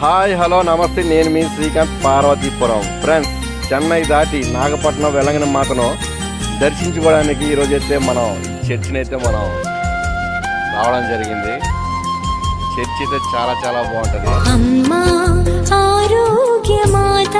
Hi hello నమస్తే, నేను మీ Srikanth, Parvathipuram. Friends, Chennai దాటి నాగపట్నం వెలంగిన మాతను దర్శించుకోవడానికి ఈరోజైతే మనం చర్చిని అయితే మనం రావడం జరిగింది. చర్చి అయితే చాలా చాలా బాగుంటుంది. అమ్మా ఆరోగ్య మాత